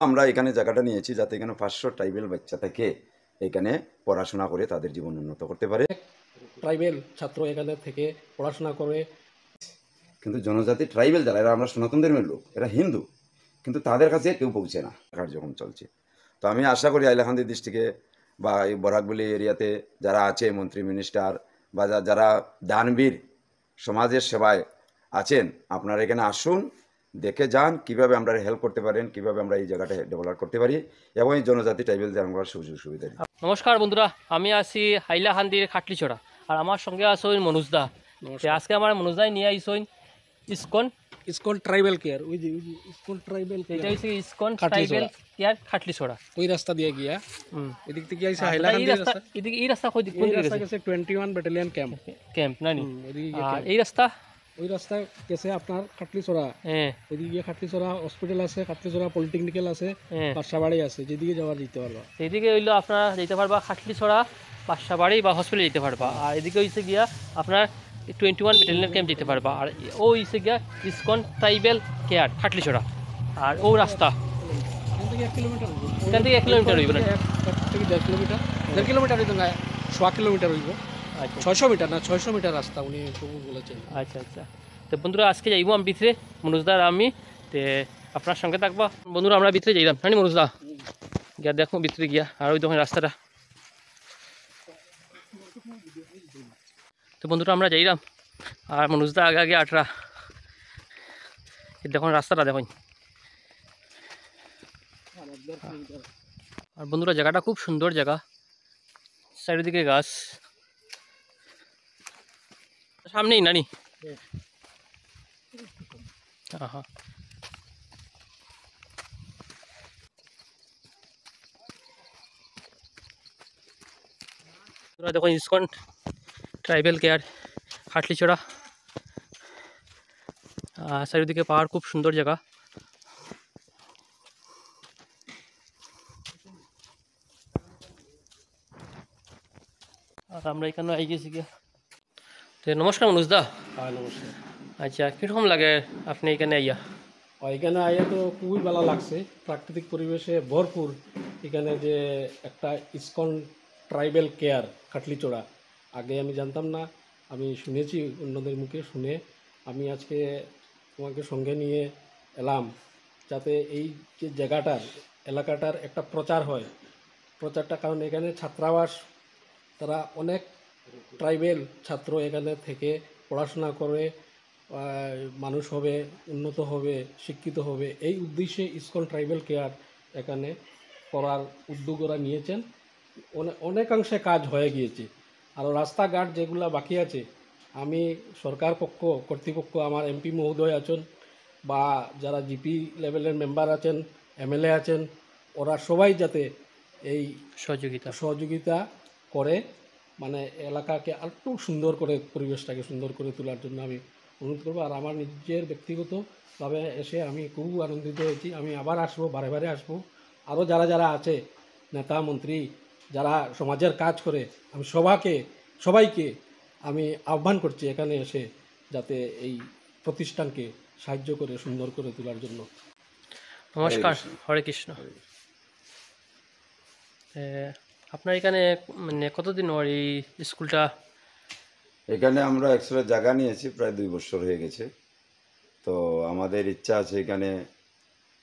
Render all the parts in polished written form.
আমরা এখানে জায়গাটা নিয়েছি যাতে এখানে 500 ট্রাইবেল বাচ্চা থেকে এখানে পড়াশোনা করে তাদের জীবন উন্নত করতে পারে। ট্রাইবেল ছাত্র এখানে থেকে পড়াশোনা করে। কিন্তু জনজাতি ট্রাইবেল যারা, এরা আমরা সনাতন ধর্মের লোক, এরা হিন্দু, কিন্তু তাদের কাছে কেউ পৌঁছে না কার্যক্রম চলছে। তো আমি আশা করি হাইলাকান্দি ডিস্ট্রিক্টে বা এই বরাকবলি এরিয়াতে যারা আছে মন্ত্রী মিনিস্টার বা যারা দানবীর সমাজের সেবায় আছেন, আপনারা এখানে আসুন, দেখে যান কিভাবে আমরা হেল্প করতে পারেন, কিভাবে আমরা এই জায়গাটা ডেভেলপ করতে পারি এবং এই জনজাতি ট্রাইবেলদের আমরা সুযোগ সুবিধা দিই। নমস্কার বন্ধুরা, আমি আছি হাইলাকান্দির খাটলিছড়া আর আমার সঙ্গে আসইন মনুজদা। আজকে আমার মনুজদাই নিয়ে আইসইন ইসকন ট্রাইবেল কেয়ার, ওই যে ইসকন ট্রাইবেল, এটা হচ্ছে ইসকন ট্রাইবেল কেয়ার খাটলিছড়া। ওই রাস্তা দিয়ে গিয়া এদিক থেকে আইসা এই হাইলাকান্দি রাস্তা, এদিকে এই রাস্তা কোন দিকে গেছে 21 ব্যাটালিয়ন ক্যাম্প নানি। ওইদিকে আর এই রাস্তা, ওই রাস্তা গেছে আপনার খাটলিছড়া। হ্যাঁ ওইদিকে গিয়ে খাটলিছড়া হসপিটাল আছে, খাটলিছড়া পলিটেকনিক্যাল আছে, বাসাবাড়ি আছে, যেদিকে যাওয়ার যেতে পারবা। এইদিকে হইলো আপনার যেতে পারবা খাটলিছড়া, বাসাবাড়ি বা হসপিটালে যেতে পারবা। আর এদিকে হইছে গিয়া আপনার 21 ব্যাটালিয়ন ক্যাম্প যেতে পারবা। আর ও হইছে গিয়া ইসকন ট্রাইবেল কেয়ার খাটলিছড়া। আর ও রাস্তা এখান থেকে 1 কিলোমিটার, এখান থেকে 1 কিলোমিটার হইব না, 1 থেকে 1.5 কিলোমিটার, 1.5 কিলোমিটার হইতো না, 1.5 কিলোমিটার হইব। আচ্ছা 600 মিটার না, 600 মিটার রাস্তা উনি বলেছেন। আচ্ছা আচ্ছা। তো বন্ধুরা আজকে যাইব আমি ভিতরে, মনুজদার আমি তে আপনার সঙ্গে থাকবা। বন্ধুরা আমরা ভিতরে যাইলাম জানি মনুজদা, গিয়া দেখো ভিতরে গিয়া। আর ওই দেখুন রাস্তাটা। তো বন্ধুরা আমরা যাইলাম আর মনুজদা আগে আগে আটরা। দেখুন রাস্তাটা দেখুন। আর বন্ধুরা জায়গাটা খুব সুন্দর জায়গা, চারিদিকে গাছ, সামনেই নানি। হ্যাঁ, দেখুন ইসকন ট্রাইবেল কেয়ার খাটলিছড়া। চারিদিকে পাহাড়, খুব সুন্দর জায়গা। আর আমরা এখানে আই গেছি গিয়া। তো নমস্কার মনুজদা। হ্যাঁ নমস্কার। আচ্ছা, কীরকম লাগে আপনি এখানে আইয়া? এখানে আইয়া তো খুবই ভালো লাগছে, প্রাকৃতিক পরিবেশে ভরপুর। এখানে যে একটা ইসকন ট্রাইবেল কেয়ার খাটলিচড়া, আগে আমি জানতাম না, আমি শুনেছি অন্যদের মুখে শুনে আমি আজকে তোমাকে সঙ্গে নিয়ে এলাম, যাতে এই যে জায়গাটার এলাকাটার একটা প্রচার হয়। প্রচারটা কারণ এখানে ছাত্রাবাস, তারা অনেক ট্রাইবেল ছাত্র এখানে থেকে পড়াশোনা করে মানুষ হবে, উন্নত হবে, শিক্ষিত হবে, এই উদ্দেশ্যে ইসকন ট্রাইবেল কেয়ার এখানে করার উদ্যোগ ওরা নিয়েছেন। অনেকাংশে কাজ হয়ে গিয়েছে। আর রাস্তাঘাট যেগুলো বাকি আছে, আমি সরকার পক্ষ কর্তৃপক্ষ, আমার এমপি মহোদয় আছেন বা যারা জিপি লেভেলের মেম্বার আছেন, এমএলএ আছেন, ওরা সবাই যাতে এই সহযোগিতা করে, মানে এলাকাকে আরেকটু সুন্দর করে, পরিবেশটাকে সুন্দর করে তোলার জন্য আমি অনুরোধ করবো। আর আমার নিজের ব্যক্তিগতভাবে এসে আমি খুব আনন্দিত হয়েছি। আমি আবার আসবো, বারে বারে আসবো। আরও যারা যারা আছে, নেতা মন্ত্রী, যারা সমাজের কাজ করে, আমি সবাইকে আমি আহ্বান করছি এখানে এসে যাতে এই প্রতিষ্ঠানকে সাহায্য করে সুন্দর করে তোলার জন্য। নমস্কার, হরে কৃষ্ণ। আপনার এখানে মানে কতদিন ওর এই স্কুলটা? এখানে আমরা অ্যাকচুয়ালি জায়গা নিয়েছি প্রায় 2 বছর হয়ে গেছে। তো আমাদের ইচ্ছা আছে এখানে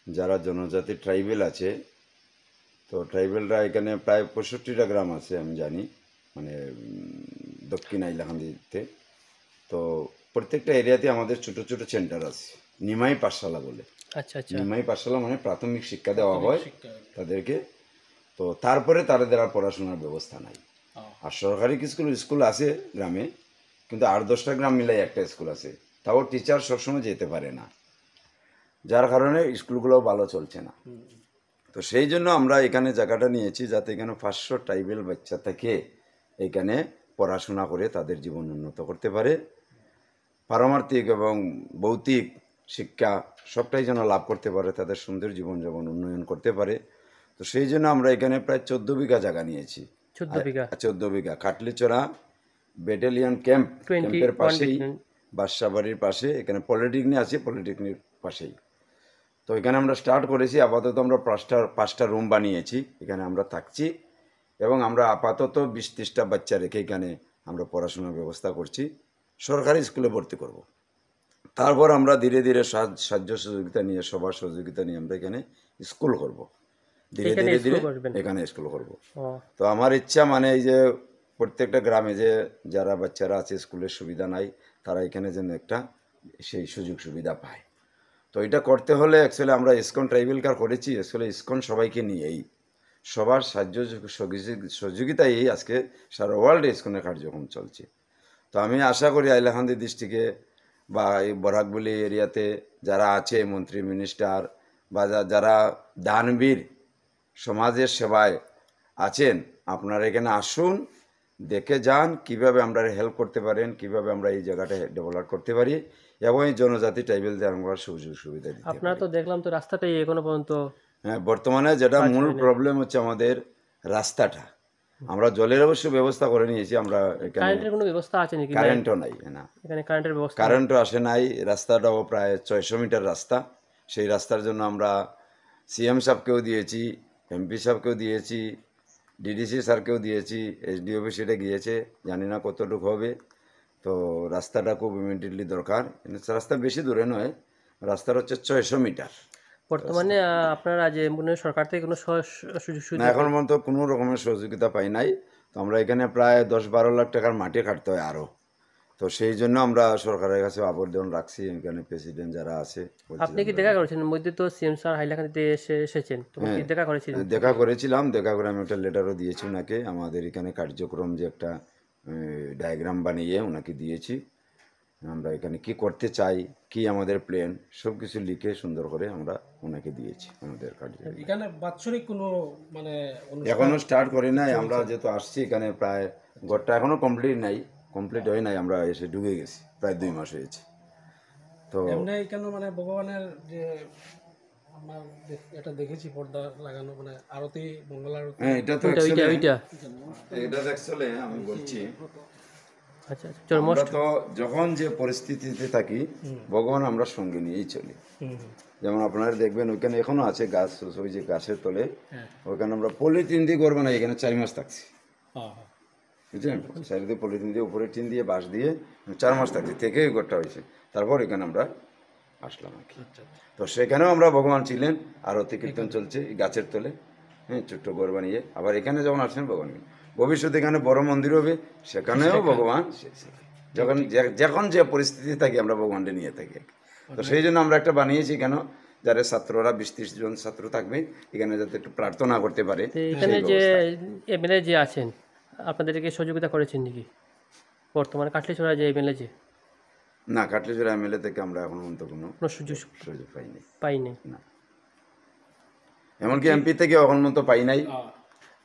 যারা জনজাতি ট্রাইবেল আছে, তো ট্রাইবেলরা এখানে প্রায় 65টা গ্রাম আছে আমি জানি, মানে দক্ষিণ হাইলাকান্দিতে। তো প্রত্যেকটা এরিয়াতে আমাদের ছোট ছোট সেন্টার আছে, নিমাই পাঠশালা বলে। আচ্ছা আচ্ছা। নিমাই পাঠশালা মানে প্রাথমিক শিক্ষা দেওয়া হয় তাদেরকে। তো তারপরে তাদের আর পড়াশোনার ব্যবস্থা নাই। আর সরকারি স্কুল আছে গ্রামে, কিন্তু 8-10টা গ্রাম মিলাই একটা স্কুল আছে, তাও টিচার সবসময় যেতে পারে না, যার কারণে স্কুলগুলোও ভালো চলছে না। তো সেই জন্য আমরা এখানে জায়গাটা নিয়েছি যাতে এখানে 500 ট্রাইবেল বাচ্চা থেকে এখানে পড়াশোনা করে তাদের জীবন উন্নত করতে পারে, পারমার্থিক এবং ভৌতিক শিক্ষা সবটাই যেন লাভ করতে পারে, তাদের সুন্দর জীবনযাপন উন্নয়ন করতে পারে। তো সেই জন্য আমরা এখানে প্রায় 14 বিঘা জায়গা নিয়েছি। 14 বিঘা খাটলিচড়া ব্যাটালিয়ন ক্যাম্পের পাশেই, বাসাবাড়ির পাশে, এখানে পলিটেকনিক আছে, পলিটেকনিক পাশেই। তো তো এখানে আমরা স্টার্ট করেছি। আপাতত আমরা পাঁচটা রুম বানিয়েছি, এখানে আমরা থাকছি এবং আমরা আপাতত 20-30টা বাচ্চা রেখে এখানে আমরা পড়াশোনার ব্যবস্থা করছি। সরকারি স্কুলে ভর্তি করব। তারপর আমরা ধীরে ধীরে সাহায্য সহযোগিতা নিয়ে, সবার সহযোগিতা নিয়ে আমরা এখানে স্কুল করব। ধীরে ধীরে ধীরে এখানে স্কুল করব। তো আমার ইচ্ছা মানে এই যে প্রত্যেকটা গ্রামে যে যারা বাচ্চারা আছে স্কুলের সুবিধা নাই, তারা এখানে যেন একটা সেই সুযোগ সুবিধা পায়। তো এটা করতে হলে অ্যাকচুয়ালি আমরা ইসকন ট্রাইবেল কার করেছি, অ্যাকচুয়ালি ইসকন সবাইকে নিয়েই, সবার সাহায্য সহযোগিতাই আজকে সারা ওয়ার্ল্ডে ইসকনের কার্যক্রম চলছে। তো আমি আশা করি হাইলাকান্দি ডিস্ট্রিক্টে বা এই বরাকবলি এরিয়াতে যারা আছে মন্ত্রী, মিনিস্টার বা যারা দানবীর সমাজের সেবায় আছেন, আপনারা এখানে আসুন, দেখে যান কিভাবে আমরা হেল্প করতে পারেন, কিভাবে আমরা এই জায়গাটা ডেভেলপ করতে পারি এবং এই জনজাতি ট্রাইবেলদের আমরা সুযোগ সুবিধা দিতে পারি। আপনারা তো দেখলাম তো রাস্তাটাই এখনো পর্যন্ত, হ্যাঁ, বর্তমানে যেটা মূল প্রবলেম হচ্ছে আমাদের রাস্তাটা। আমরা জলের অবশ্য ব্যবস্থা করে নিয়েছি, আমরা এখানে কারেন্টের কোনো ব্যবস্থা আছে নাকি? কারেন্টও নাই না, এখানে কারেন্টের ব্যবস্থা, কারেন্টও আসে নাই। রাস্তাটাও প্রায় 600 মিটার রাস্তা। সেই রাস্তার জন্য আমরা সিএম সাহেবকেও দিয়েছি, এমপি সাহেবকেও দিয়েছি, ডিডিসি স্যারকেও দিয়েছি, এসডি অফিসে গিয়েছে, জানি না কতটুকু হবে। তো রাস্তাটা খুব ইমিডিয়েটলি দরকার। রাস্তা বেশি দূরে নয়, রাস্তার হচ্ছে 600 মিটার। বর্তমানে আপনারা যে মনে হয় সরকার থেকে কোনো সুযোগ না, সুবিধা? এখন পর্যন্ত কোনো রকমের সহযোগিতা পাই নাই। তো আমরা এখানে প্রায় 10-12 লাখ টাকার মাটি কাটতে হয় আরও। তো সেই জন্য আমরা সরকারের কাছে আবেদন রাখছি। এখানে প্রেসিডেন্ট যারা আছে, আপনি কি দেখা করেছেন? মধ্যে তো সিএম স্যার হাইলাকান্দিতে এসেছেন, তো কি দেখা করেছিলেন? দেখা করেছিলাম, দেখা করে আমি একটা লেটারও দিয়েছি ওনাকে। আমাদের এখানে কার্যক্রম যে একটা ডায়াগ্রাম বানিয়ে ওনাকে দিয়েছি। আমরা এখানে কি করতে চাই, কি আমাদের প্ল্যান, সব কিছু লিখে সুন্দর করে আমরা ওনাকে দিয়েছি আমাদের কার্যক্রম। এখানে বাৎসরিক কোনো মানে এখনো স্টার্ট করি নাই। আমরা যেহেতু আসছি এখানে, প্রায় ঘরটা এখনো কমপ্লিট হয় নাই। আমরা এসে ঢুকে গেছি, প্রায় 2 মাস হয়েছে। তো এমনি কেন মানে ভগবানের যে আমার এটা দেখেছি পর্দা লাগানো, মানে আরতি, মঙ্গল আরতি। হ্যাঁ, এটা তো ওইটা এটা অ্যাকচুয়ালি আমি বলছি, আচ্ছা আচ্ছা, আমরা তো যখন যে পরিস্থিতিতে থাকি, ভগবান আমরা সঙ্গে নিয়েই চলি। যেমন আপনারা দেখবেন ওইখানে এখনো আছে গাছ, ওই যে গাছের তলে, ওইখানে আমরা পলিথিন দিয়ে ঘর বানাই। এখানে 4 মাস থাকছি, বুঝলেন? চারিদিকে পলিথিন দিয়ে, উপরে টিন দিয়ে, বাঁশ দিয়ে 4 মাস থাকছি, থেকে ওই ঘরটা হয়েছে। তারপর এখানে আমরা আসলাম আর কি। তো সেখানেও আমরা ভগবান ছিলেন, আরতি কীর্তন চলছে এই গাছের তলে, হ্যাঁ, ছোট্ট ঘর বানিয়ে। আবার এখানে যখন আসলেন ভগবান, ভবিষ্যতে এখানে বড় মন্দির হবে, সেখানেও ভগবান। যখন যে পরিস্থিতি থাকি আমরা ভগবানকে নিয়ে থাকি। তো সেই জন্য আমরা একটা বানিয়েছি, কেন যারা ছাত্ররা 20-30 জন ছাত্র থাকবে এখানে, যাতে একটু প্রার্থনা করতে পারে। এখানে যে এমএলএ যে আছেন, আপনাদেরকে সহযোগিতা করেছেন নাকি বর্তমানে কাটলিছড়া যে এমএলএ যে? না, কাটলিছড়া এমএলএ থেকে আমরা এখন পর্যন্ত কোনো সুযোগ পাইনি না। এমনকি এমপি থেকে এখন পর্যন্ত পাই নাই।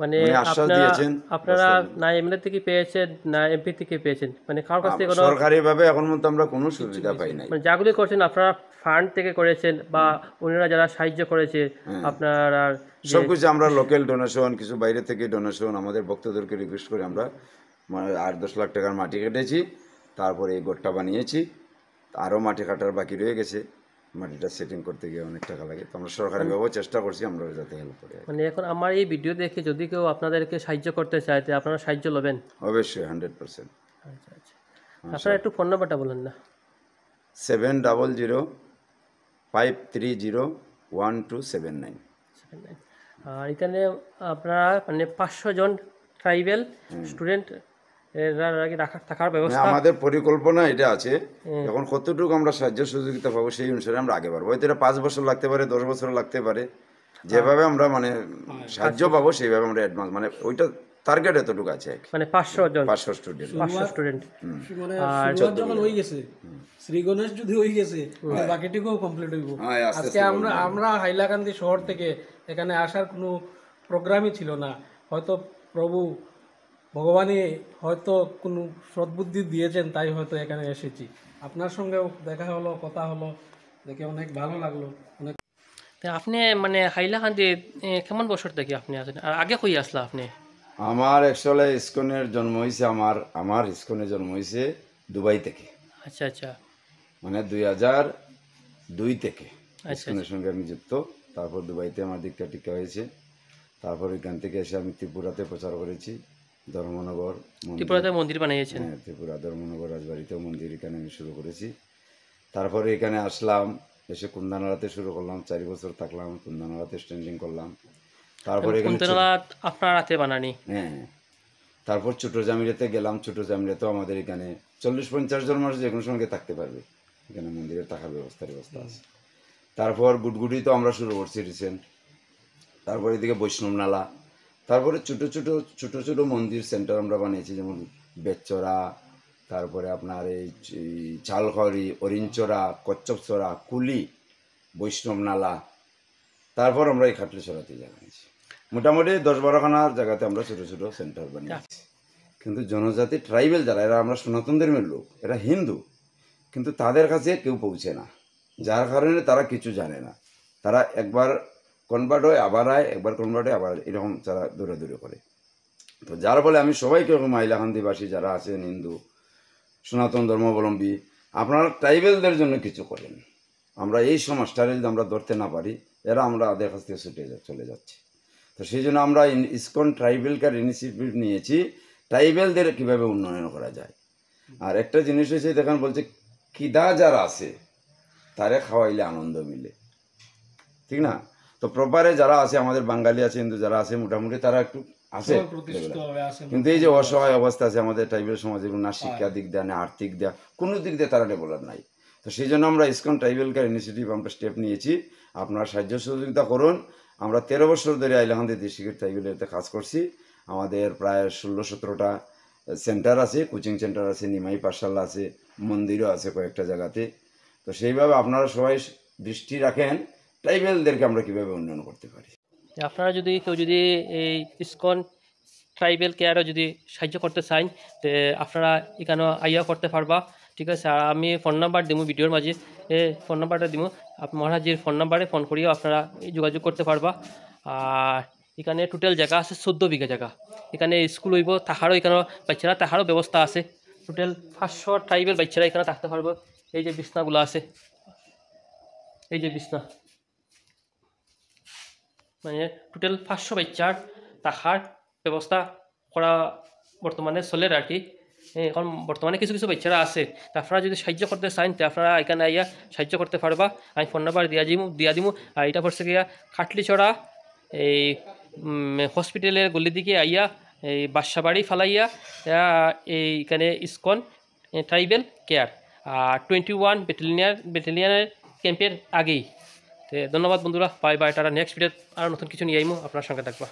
মানে আশ্বাস দিয়েছেন, আপনারা না এমএলএ থেকে পেয়েছেন না এমপি থেকে পেয়েছেন, মানে কার কাছ থেকে কোনো সরকারিভাবে এখন পর্যন্ত আমরা কোনো সুবিধা পাই নাই। মানে যাগুলি করছেন আপনারা ফান্ড থেকে করেছেন বা ওনারা যারা সাহায্য করেছে আপনারা? সবকিছু আমরা লোকাল ডোনেশন, কিছু বাইরে থেকে ডোনেশন, আমাদের ভক্তদেরকে রিকোয়েস্ট করে আমরা 8-10 লাখ টাকার মাটি কেটেছি। তারপরে এই গোটটা বানিয়েছি। আরও মাটি কাটার বাকি রয়ে গেছে, মাটিটা সেটিং করতে গিয়ে অনেক টাকা লাগে। তো আমরা সরকারিভাবেও চেষ্টা করছি আমরা যাতে হেল্প করি। মানে এখন আমার এই ভিডিও দেখে যদি কেউ আপনাদেরকে সাহায্য করতে চায়, তো আপনারা সাহায্য নেবেন? অবশ্যই, 100%। আচ্ছা আচ্ছা, আপনারা একটু ফোন নাম্বারটা বলেন না। 7005301279। আর এখানে আপনারা মানে 500 জন ট্রাইবেল স্টুডেন্ট থাকার ব্যবস্থা? আমাদের পরিকল্পনা এটা আছে। এখন কতটুকু আমরা সাহায্য সহযোগিতা পাবো সেই অনুসারে আমরা আগে বাড়বো। হয়তো এটা 5 বছর লাগতে পারে, 10 বছর লাগতে পারে। যেভাবে আমরা মানে সাহায্য পাবো সেইভাবে আমরা অ্যাডভান্স, মানে ওইটা টার্গেট এতটুকু আছে, মানে 500 জন, 500 স্টুডেন্ট। মানে শুরুয়াত যখন হয়ে গেছে, শ্রী গণেশ যদি হয়ে গেছে, বাকিটুকুও কমপ্লিট হইব। আজকে আমরা হাইলাকান্দি শহর থেকে এখানে আসার কোনো প্রোগ্রামই ছিল না। হয়তো প্রভু ভগবানই হয়তো কোনো সদ্বুদ্ধি দিয়েছেন, তাই হয়তো এখানে এসেছি। আপনার সঙ্গেও দেখা হলো, কথা হলো, দেখে অনেক ভালো লাগলো। অনেক। আপনি মানে হাইলাকান্দি কেমন বছর থেকে আপনি আছেন, আর আগে কই আসলা আপনি? আমার অ্যাকচুয়ালি ইসকনের জন্ম হয়েছে, আমার ইসকনের জন্ম হয়েছে দুবাই থেকে। আচ্ছা আচ্ছা, মানে 2002 থেকে। ইসকনের সঙ্গে আমি যুক্ত। তারপর দুবাইতে আমার দীক্ষা টিক্ষা হয়েছে। তারপর এখান থেকে এসে আমি ত্রিপুরাতে প্রচার করেছি, ধর্মনগর মন্দির। ত্রিপুরাতে মন্দির বানিয়েছেন? হ্যাঁ, ত্রিপুরা ধর্মনগর রাজবাড়িতেও মন্দির এখানে আমি শুরু করেছি। তারপরে এখানে আসলাম, এসে কুন্দানাড়াতে শুরু করলাম, 4 বছর থাকলাম, কুন্দানাড়াতে স্ট্যান্ডিং করলাম। তারপরে এখানে কুন্তনাথ আপনার হাতে বানানি? হ্যাঁ, তারপর ছোটো জামিরাতে গেলাম। ছোটো জামিরাতেও আমাদের এখানে 40-50 জন মানুষ যে কোনো সঙ্গে থাকতে পারবে, এখানে মন্দিরে থাকার ব্যবস্থা আছে। তারপর গুটগুটি তো আমরা শুরু করছি রিসেন্ট। তারপর এদিকে বৈষ্ণব নালা, তারপরে ছোটো ছোটো মন্দির সেন্টার আমরা বানিয়েছি, যেমন বেচচরা, তারপরে আপনার এই চালখড়ি, অরিঞ্চরা, কচ্ছপচরা, কুলি, বৈষ্ণব নালা। তারপর আমরা এই খাটলিছড়াতে জানিয়েছি। মোটামুটি 10-12খানার জায়গাতে আমরা ছোটো ছোটো সেন্টার বানিয়েছি। কিন্তু জনজাতি ট্রাইবেল যারা, এরা আমরা সনাতন ধর্মের লোক, এরা হিন্দু, কিন্তু তাদের কাছে কেউ পৌঁছে না, যার কারণে তারা কিছু জানে না। তারা একবার কনভার্ট হয় আবার আয়, একবার কনভার্ট হয় আবার, এরকম তারা দূরে দূরে করে। তো যার ফলে আমি সবাইকে, হাইলাকান্দিবাসী যারা আছেন হিন্দু সনাতন ধর্মাবলম্বী, আপনারা ট্রাইবেলদের জন্য কিছু করেন। আমরা এই সমাজটারে যদি আমরা ধরতে না পারি, এরা আমরা ওদের কাছ থেকে চলে যাচ্ছে। তো সেই জন্য আমরা ইসকন ট্রাইবেল কেয়ার ইনিশিয়েটিভ নিয়েছি, ট্রাইবেলদের কীভাবে উন্নয়ন করা যায়। আর একটা জিনিস হয়েছে, দেখেন বলছে খিদা যারা আছে তারে খাওয়াইলে আনন্দ মিলে, ঠিক না? তো প্রপারে যারা আছে, আমাদের বাঙালি আছে, হিন্দু যারা আছে, মোটামুটি তারা একটু আছে, কিন্তু এই যে অসহায় অবস্থা আছে আমাদের ট্রাইবেল সমাজে, না শিক্ষা দিক দেয়, না আর্থিক দেয়, কোনো দিক দিয়ে তারা ডেভেলপ নাই। তো সেই জন্য আমরা ইসকন ট্রাইবেল কেয়ার ইনিশিয়েটিভ আমরা স্টেপ নিয়েছি। আপনারা সাহায্য সহযোগিতা করুন। আমরা 13 বছর ধরে হাইলাকান্দি ডিস্ট্রিক্টের ট্রাইবেলতে কাজ করছি। আমাদের প্রায় 16-17টা সেন্টার আছে, কোচিং সেন্টার আছে, নিমাই পাঠশালা আছে, মন্দিরও আছে কয়েকটা জায়গাতে। তো সেইভাবে আপনারা সবাই দৃষ্টি রাখেন ট্রাইবেলদেরকে আমরা কীভাবে উন্নয়ন করতে পারি। আপনারা যদি কেউ যদি এই ইসকন ট্রাইবেল কেয়ারও যদি সাহায্য করতে চান, তো আপনারা এখানে আইয়া করতে পারবা, ঠিক আছে? আর আমি ফোন নাম্বার দিব ভিডিওর মাঝে, ফোন নাম্বারটা দিব, মহারাজের ফোন নাম্বারে ফোন করিও আপনারা যোগাযোগ করতে পারবা। আর এখানে টোটাল জায়গা আছে 14 বিঘা জায়গা। এখানে স্কুল হইব, তাহারও এখানে বাচ্চারা তাহারও ব্যবস্থা আছে। টোটাল 500 ট্রাইবেল বাচ্চারা এখানে থাকতে পারবো। এই যে বিছনাগুলো আছে, এই যে বিছনা, মানে টোটাল 500 বাচ্চার থাকার ব্যবস্থা করা বর্তমানে চলে আর কি। এখন বর্তমানে কিছু কিছু বাচ্চারা আছে, তা আপনারা যদি সাহায্য করতে চান, তো আপনারা এখানে আইয়া সাহায্য করতে পারবা। আমি ফোন নাম্বার দিয়া দিমু। আর এটা পড়ছে গিয়া খাটলিছড়া এই হসপিটালের গলি দিকে আইয়া এই বাসাবাড়ি ফালাইয়া এইখানে ইসকন ট্রাইবেল কেয়ার আর 21 ব্যাটালিয়নের ক্যাম্পের আগেই। তো ধন্যবাদ বন্ধুরা, bye bye, tata. Next video আর নতুন কিছু নিয়ে আইমু, আপনার সঙ্গে থাকবা।